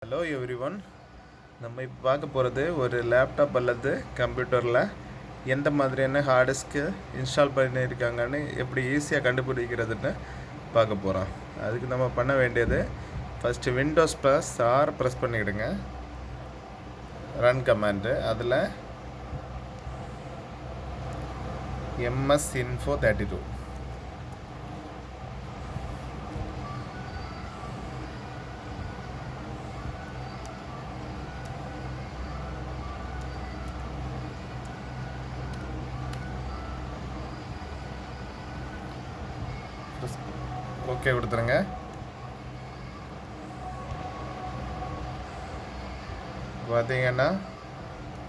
Hello everyone, நம்ம இப்போ பார்க்க போகிறது ஒரு லேப்டாப் அல்லது கம்ப்யூட்டரில் எந்த மாதிரியான ஹார்ட் டிஸ்க்கு இன்ஸ்டால் பண்ணியிருக்காங்கன்னு எப்படி ஈஸியாக கண்டுபிடிக்கிறதுன்னு பார்க்க போகிறோம். அதுக்கு நம்ம பண்ண வேண்டியது, first Windows plus R press பண்ணிவிடுங்க. ரன் கமாண்டு, அதில் MSInfo32 ஓகே கொடுத்துருங்க. பார்த்தீங்கன்னா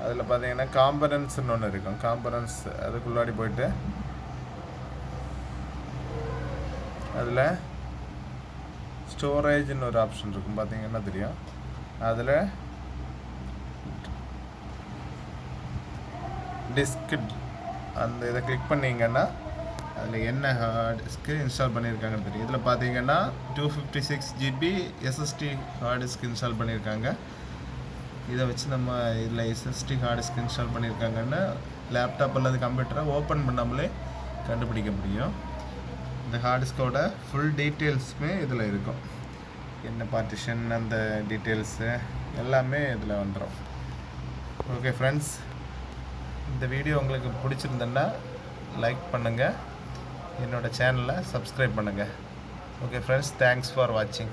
அதில் பார்த்தீங்கன்னா காம்பனன்ட்ஸ்னு ஒன்று இருக்கும். காம்பனன்ட்ஸ் அதுக்குள்ளாடி போயிட்டு அதில் ஸ்டோரேஜ்னு ஒரு ஆப்ஷன் இருக்கும், பார்த்தீங்கன்னா தெரியும். அதில் டிஸ்க் அந்த இதை கிளிக் பண்ணிங்கன்னா அதில் என்ன ஹார்ட் டிஸ்க்கு இன்ஸ்டால் பண்ணியிருக்காங்கன்னு தெரியும். இதில் பார்த்தீங்கன்னா 256 GB SSD hard disk install பண்ணியிருக்காங்க. இதை வச்சு நம்ம இதில் SSD ஹார்ட் டிஸ்க் இன்ஸ்டால் பண்ணியிருக்காங்கன்னு லேப்டாப் அல்லது கம்ப்யூட்டரை ஓப்பன் பண்ணாமலே கண்டுபிடிக்க முடியும். இந்த ஹார்ட் டிஸ்கோட ஃபுல் டீட்டெயில்ஸுமே இதில் இருக்கும். என்ன பார்ட்டிஷன், அந்த டீட்டெயில்ஸு எல்லாமே இதில் வந்துடும். ஓகே ஃப்ரெண்ட்ஸ், இந்த வீடியோ உங்களுக்கு பிடிச்சிருந்தேன்னா லைக் பண்ணுங்கள், என்னோடய சேனலை சப்ஸ்கிரைப் பண்ணுங்கள். ஓகே ஃப்ரெண்ட்ஸ், தேங்க்ஸ் ஃபார் வாட்சிங்.